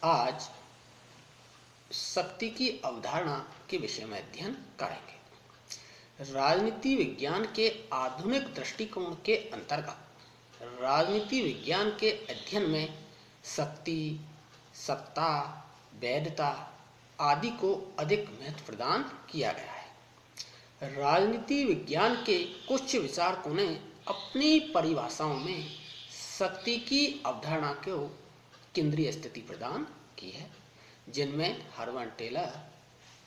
आज शक्ति की अवधारणा के विषय में अध्ययन करेंगे। राजनीति विज्ञान के आधुनिक दृष्टिकोण के अंतर्गत राजनीति विज्ञान के अध्ययन में शक्ति, सत्ता, वैधता आदि को अधिक महत्व प्रदान किया गया है। राजनीति विज्ञान के कुछ विचारकों ने अपनी परिभाषाओं में शक्ति की अवधारणा को केंद्रीय स्थिति प्रदान की है, जिनमें हरमन टेलर,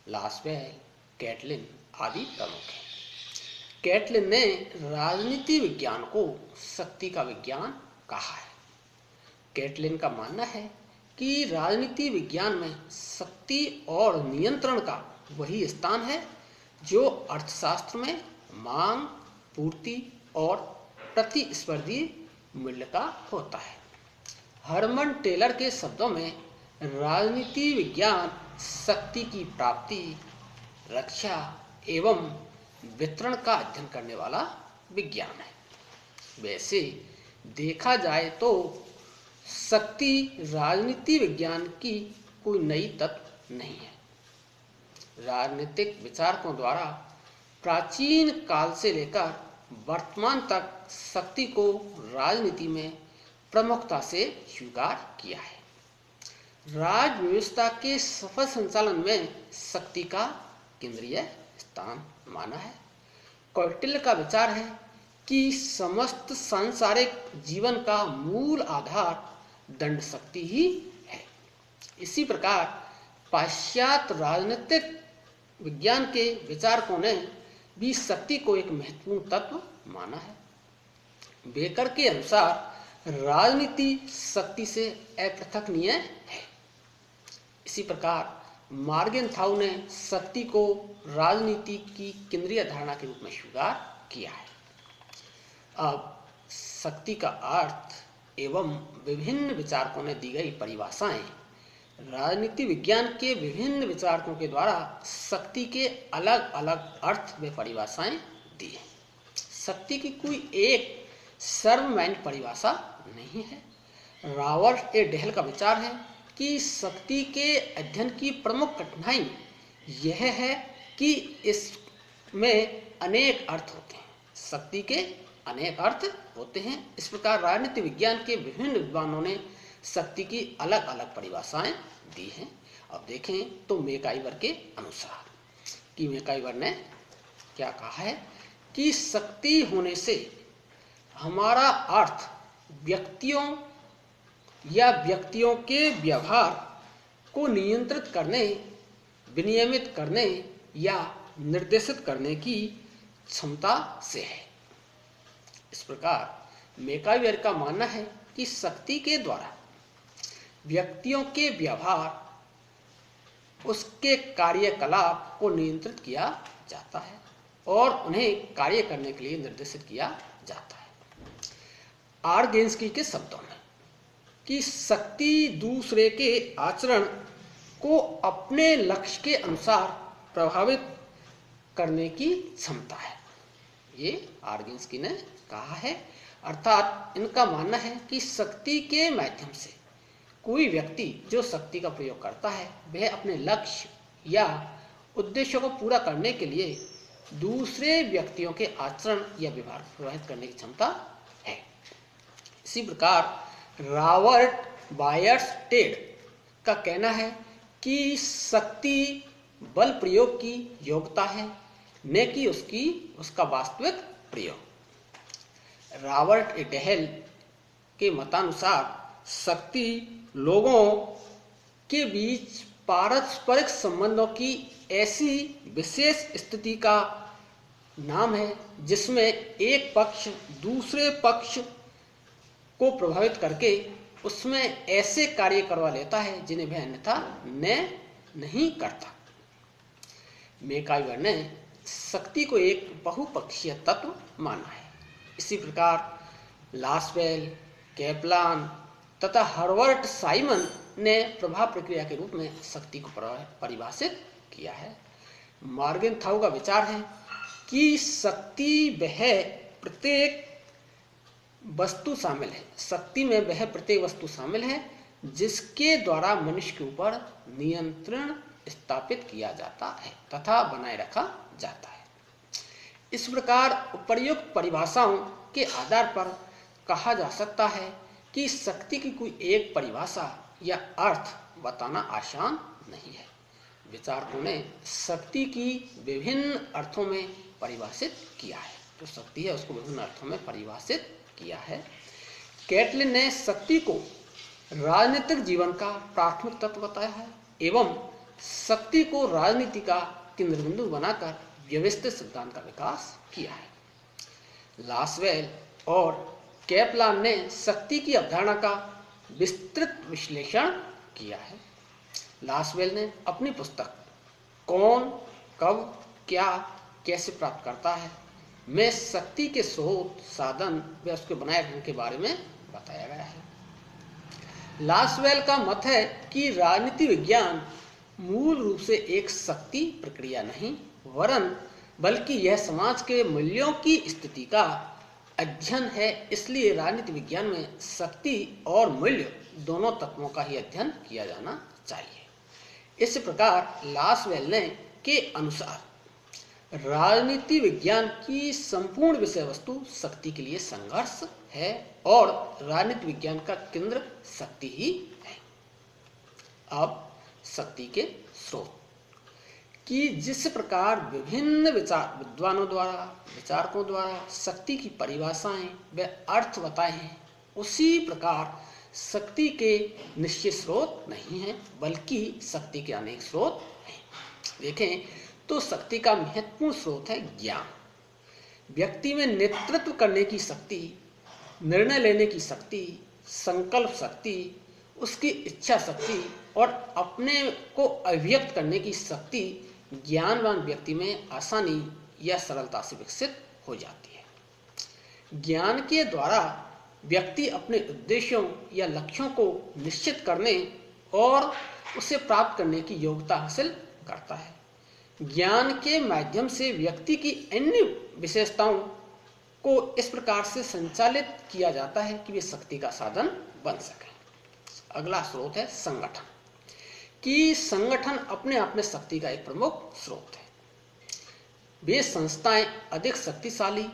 लासवेल, कैटलिन आदि प्रमुख हैं। कैटलिन ने राजनीति विज्ञान को शक्ति का विज्ञान कहा है। कैटलिन का मानना है कि राजनीति विज्ञान में शक्ति और नियंत्रण का वही स्थान है जो अर्थशास्त्र में मांग, पूर्ति और प्रतिस्पर्धी मूल्य का होता है। हरमन टेलर के शब्दों में राजनीति विज्ञान शक्ति की प्राप्ति, रक्षा एवं वितरण का अध्ययन करने वाला विज्ञान है। वैसे देखा जाए तो शक्ति राजनीति विज्ञान की कोई नई तत्व नहीं है। राजनीतिक विचारकों द्वारा प्राचीन काल से लेकर वर्तमान तक शक्ति को राजनीति में प्रमुखता से स्वीकार किया है। राज व्यवस्था के सफल संचालन में शक्ति का केंद्रीय स्थान माना है। कौटिल्य का विचार है कि समस्त सांसारिक जीवन का मूल आधार दंड शक्ति ही है। इसी प्रकार पाश्चात्य राजनीतिक विज्ञान के विचारकों ने भी शक्ति को एक महत्वपूर्ण तत्व माना है। बेकर के अनुसार राजनीति शक्ति से अपृथकनीय है। इसी प्रकार मार्गेनथाउ ने शक्ति को राजनीति की केंद्रीय धारणा के रूप में स्वीकार किया है। अब शक्ति का अर्थ एवं विभिन्न विचारकों ने दी गई परिभाषाएं राजनीति विज्ञान के विभिन्न विचारकों के द्वारा शक्ति के अलग अलग अर्थ व परिभाषाएं दी हैं। शक्ति की कोई एक सर्वमान्य परिभाषा नहीं है। रॉबर्ट ए डेहल का विचार है कि शक्ति के अध्ययन की प्रमुख कठिनाई यह है कि इसमें अनेक अर्थ होते हैं। शक्ति के अनेक अर्थ होते हैं। इस प्रकार राजनीति विज्ञान के विभिन्न विद्वानों ने शक्ति की अलग अलग परिभाषाएं दी हैं। अब देखें तो मैकाइवर के अनुसार कि मैकाइवर ने क्या कहा है कि शक्ति होने से हमारा अर्थ व्यक्तियों या व्यक्तियों के व्यवहार को नियंत्रित करने, विनियमित करने या निर्देशित करने की क्षमता से है। इस प्रकार मैकाइवर का मानना है कि शक्ति के द्वारा व्यक्तियों के व्यवहार, उसके कार्यकलाप को नियंत्रित किया जाता है और उन्हें कार्य करने के लिए निर्देशित किया जाता है। आर्गेंस्की के शब्दों में कि शक्ति दूसरे के आचरण को अपने लक्ष्य के अनुसार प्रभावित करने की क्षमता है। ये आर्गेंस्की ने कहा है। अर्थात इनका मानना है कि शक्ति के माध्यम से कोई व्यक्ति जो शक्ति का प्रयोग करता है वह अपने लक्ष्य या उद्देश्यों को पूरा करने के लिए दूसरे व्यक्तियों के आचरण या व्यवहार को प्रभावित करने की क्षमता है। इसी प्रकार रॉबर्ट बायर्सटेड का कहना है कि शक्ति बल प्रयोग की योग्यता है, न कि उसका वास्तविक प्रयोग। रॉबर्ट ए डेहल के मतानुसार शक्ति लोगों के बीच पारस्परिक संबंधों की ऐसी विशेष स्थिति का नाम है जिसमें एक पक्ष दूसरे पक्ष को प्रभावित करके उसमें ऐसे कार्य करवा लेता है जिन्हें वह अन्यथा नहीं करता। मैकाइवर ने शक्ति को एक बहुपक्षीय तत्व माना है। इसी प्रकार लासवेल, कैपलान तथा हर्बर्ट साइमन ने प्रभाव प्रक्रिया के रूप में शक्ति को परिभाषित किया है। मार्गेनथाउ का विचार है कि शक्ति वह प्रत्येक वस्तु शामिल है। शक्ति में वह प्रत्येक वस्तु शामिल है जिसके द्वारा मनुष्य के ऊपर नियंत्रण स्थापित किया जाता है तथा बनाए रखा जाता है। इस प्रकार उपर्युक्त परिभाषाओं के आधार पर कहा जा सकता है कि शक्ति की कोई एक परिभाषा या अर्थ बताना आसान नहीं है। विचारकों ने शक्ति की विभिन्न अर्थों में परिभाषित किया है। जो शक्ति है उसको विभिन्न अर्थों में परिभाषित किया है। कैटलिन ने शक्ति को राजनीतिक जीवन का प्राथमिक तत्व बताया है एवं शक्ति को राजनीति का केंद्र बिंदु बनाकर व्यवस्थित सिद्धांत का विकास किया है। लासवेल और कैपलान ने शक्ति की अवधारणा का विस्तृत विश्लेषण किया है। लासवेल ने अपनी पुस्तक कौन, कब, क्या, कैसे प्राप्त करता है में शक्ति के स्रोत, साधन व उसके बनाए रखने के बारे में बताया गया है। लासवेल का मत है कि राजनीति विज्ञान मूल रूप से एक शक्ति प्रक्रिया नहीं वरन बल्कि यह समाज के मूल्यों की स्थिति का अध्ययन है। इसलिए राजनीति विज्ञान में शक्ति और मूल्य दोनों तत्वों का ही अध्ययन किया जाना चाहिए। इस प्रकार लासवेल ने के अनुसार राजनीति विज्ञान की संपूर्ण विषय वस्तु शक्ति के लिए संघर्ष है और राजनीति विज्ञान का केंद्र शक्ति ही है। अब शक्ति के स्रोत कि जिस प्रकार विभिन्न विद्वानों द्वारा, विचारकों द्वारा शक्ति की परिभाषाएं व अर्थ बताए हैं, उसी प्रकार शक्ति के निश्चित स्रोत नहीं हैं बल्कि शक्ति के अनेक स्रोत हैं। देखें तो शक्ति का महत्वपूर्ण स्रोत है ज्ञान। व्यक्ति में नेतृत्व करने की शक्ति, निर्णय लेने की शक्ति, संकल्प शक्ति, उसकी इच्छा शक्ति और अपने को अभिव्यक्त करने की शक्ति ज्ञानवान व्यक्ति में आसानी या सरलता से विकसित हो जाती है। ज्ञान के द्वारा व्यक्ति अपने उद्देश्यों या लक्ष्यों को निश्चित करने और उसे प्राप्त करने की योग्यता हासिल करता है। ज्ञान के माध्यम से व्यक्ति की अन्य विशेषताओं को इस प्रकार से संचालित किया जाता है कि वे शक्ति का साधन बन सके। अगला स्रोत है संगठन कि संगठन अपने आप में शक्ति का एक प्रमुख स्रोत है। वे संस्थाएं अधिक शक्तिशाली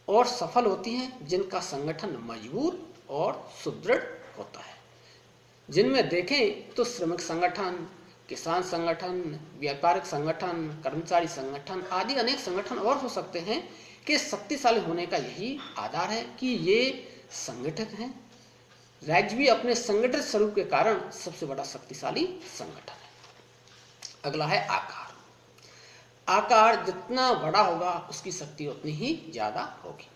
और सफल होती हैं जिनका संगठन मजबूत और सुदृढ़ होता है। जिनमें देखें तो श्रमिक संगठन, किसान संगठन, व्यापारिक संगठन, कर्मचारी संगठन आदि अनेक संगठन और हो सकते हैं कि शक्तिशाली होने का यही आधार है कि ये संगठित हैं। राज्य भी अपने संगठित स्वरूप के कारण सबसे बड़ा शक्तिशाली संगठन है। अगला है आकार। आकार जितना बड़ा होगा उसकी शक्ति उतनी ही ज्यादा होगी।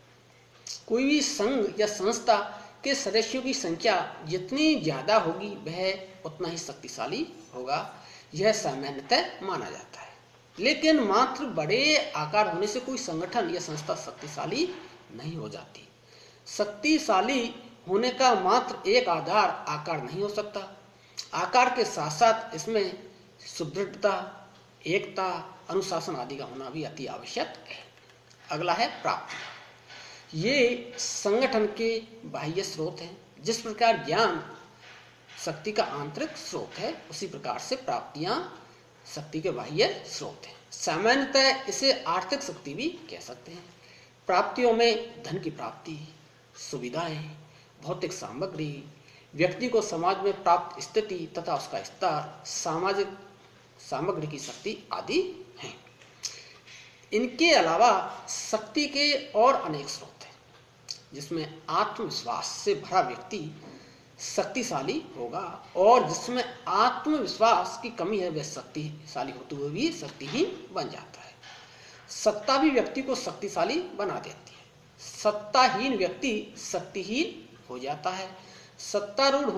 कोई भी संघ या संस्था के सदस्यों की संख्या जितनी ज्यादा होगी वह उतना ही शक्तिशाली होगा, यह सामान्यतः माना जाता है। लेकिन मात्र बड़े आकार होने से कोई संगठन या संस्था शक्तिशाली नहीं हो जाती। शक्तिशाली होने का मात्र एक आधार आकार नहीं हो सकता। आकार के साथ साथ इसमें सुदृढ़ता, एकता, अनुशासन आदि का होना भी अति आवश्यक है। अगला है प्राप्ति। ये संगठन के बाह्य स्रोत हैं। जिस प्रकार ज्ञान शक्ति का आंतरिक स्रोत है उसी प्रकार से प्राप्तियां शक्ति के बाह्य स्रोत हैं। सामान्यतः इसे आर्थिक शक्ति भी कह सकते हैं। प्राप्तियों में धन की प्राप्ति, सुविधाएं, भौतिक सामग्री, व्यक्ति को समाज में प्राप्त स्थिति तथा उसका स्तर, सामाजिक सामग्री की शक्ति आदि हैं। इनके अलावा शक्ति के और अनेक स्रोत हैं जिसमें आत्मविश्वास से भरा व्यक्ति शक्तिशाली होगा और जिसमें आत्मविश्वास की कमी है वह शक्तिशाली होते हुए भी शक्तिहीन बन जाता है। सत्ता भी व्यक्ति को शक्तिशाली बना देती है। सत्ताहीन व्यक्ति शक्तिहीन हो जाता है। सत्तारूढ़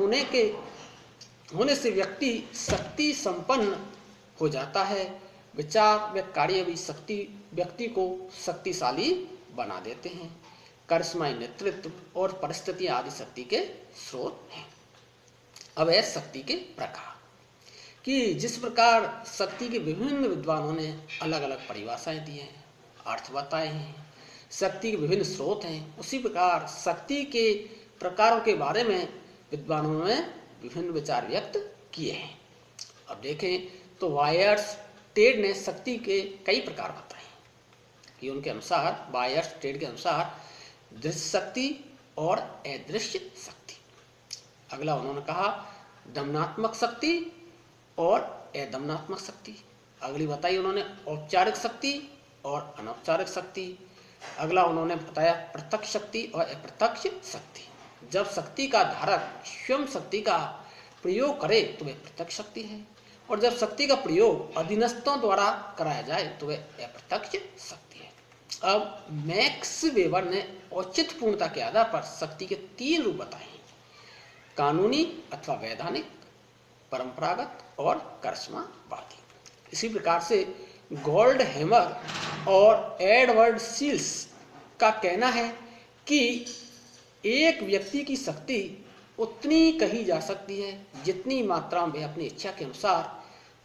होने से व्यक्ति शक्ति संपन्न हो जाता है। विचार व कार्य भी शक्ति व्यक्ति को शक्तिशाली बना देते हैं। करिश्माई नेतृत्व और परिस्थितियां आदि शक्ति के स्रोत हैं। अब है शक्ति के प्रकार कि जिस प्रकार शक्ति के विभिन्न विद्वानों ने अलग अलग परिभाषाएं दी हैं, अर्थ बताए हैं, शक्ति के विभिन्न स्रोत हैं, उसी प्रकार शक्ति के प्रकारों के बारे में विद्वानों ने विभिन्न विचार व्यक्त किए हैं। अब देखें तो वायर्स टेड ने शक्ति के कई प्रकार बताए कि उनके अनुसार, वायर्स टेड के अनुसार दृश्य शक्ति और अदृश्य शक्ति। अगला उन्होंने कहा दमनात्मक शक्ति और अदमनात्मक शक्ति। अगली बताई उन्होंने औपचारिक शक्ति और अनौपचारिक शक्ति। अगला उन्होंने बताया प्रत्यक्ष शक्ति और अप्रत्यक्ष शक्ति। जब शक्ति का धारक स्वयं शक्ति का प्रयोग करे तो वह प्रत्यक्ष शक्ति है, और जब शक्ति का प्रयोग अधीनस्थों द्वारा कराया जाए तो वह अप्रत्यक्ष शक्ति है। अब मैक्स वेबर ने औचित्य पूर्णता के आधार पर शक्ति के 3 रूप बताए हैं: कानूनी अथवा वैधानिक, परंपरागत और करिश्मावादी। इसी प्रकार से गोल्डहैमर और एडवर्ड सील्स का कहना है कि एक व्यक्ति की शक्ति उतनी कही जा सकती है जितनी मात्रा में अपनी इच्छा के अनुसार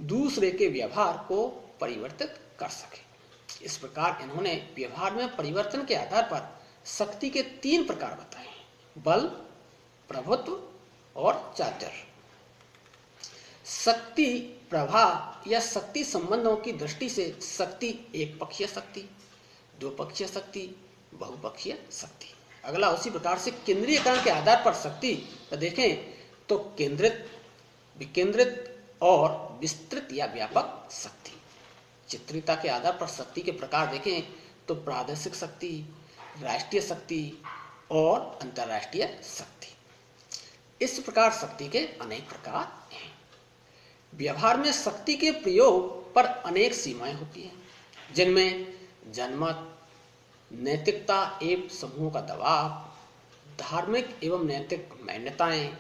दूसरे के व्यवहार को परिवर्तित कर सके। इस प्रकार इन्होंने व्यवहार में परिवर्तन के आधार पर शक्ति के 3 प्रकार बताए हैं: बल, प्रभुत्व और चातुर्य। शक्ति प्रवाह या शक्ति संबंधों की दृष्टि से शक्ति एक पक्षीय शक्ति, दो पक्षीय शक्ति, बहुपक्षीय शक्ति। अगला उसी प्रकार से केंद्रीयकरण के आधार पर शक्ति देखें तो केंद्रित, विकेंद्रित और विस्तृत या व्यापक शक्ति। चित्रिता के आधार पर शक्ति के प्रकार देखें तो प्रादेशिक शक्ति, राष्ट्रीय शक्ति और अंतर्राष्ट्रीय शक्ति। इस प्रकार शक्ति के अनेक प्रकार हैं। व्यवहार में शक्ति के प्रयोग पर अनेक सीमाएं होती हैं, जिनमें जनमत, नैतिकता एवं समूह का दबाव, धार्मिक एवं नैतिक मान्यताएं,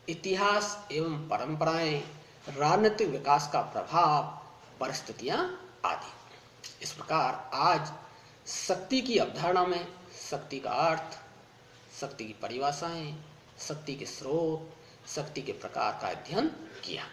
इतिहास एवं परंपराएं, राजनीतिक विकास का प्रभाव, परिस्थितियां आदि। इस प्रकार आज शक्ति की अवधारणा में शक्ति का अर्थ, शक्ति की परिभाषाएं, शक्ति के स्रोत, शक्ति के प्रकार का अध्ययन किया।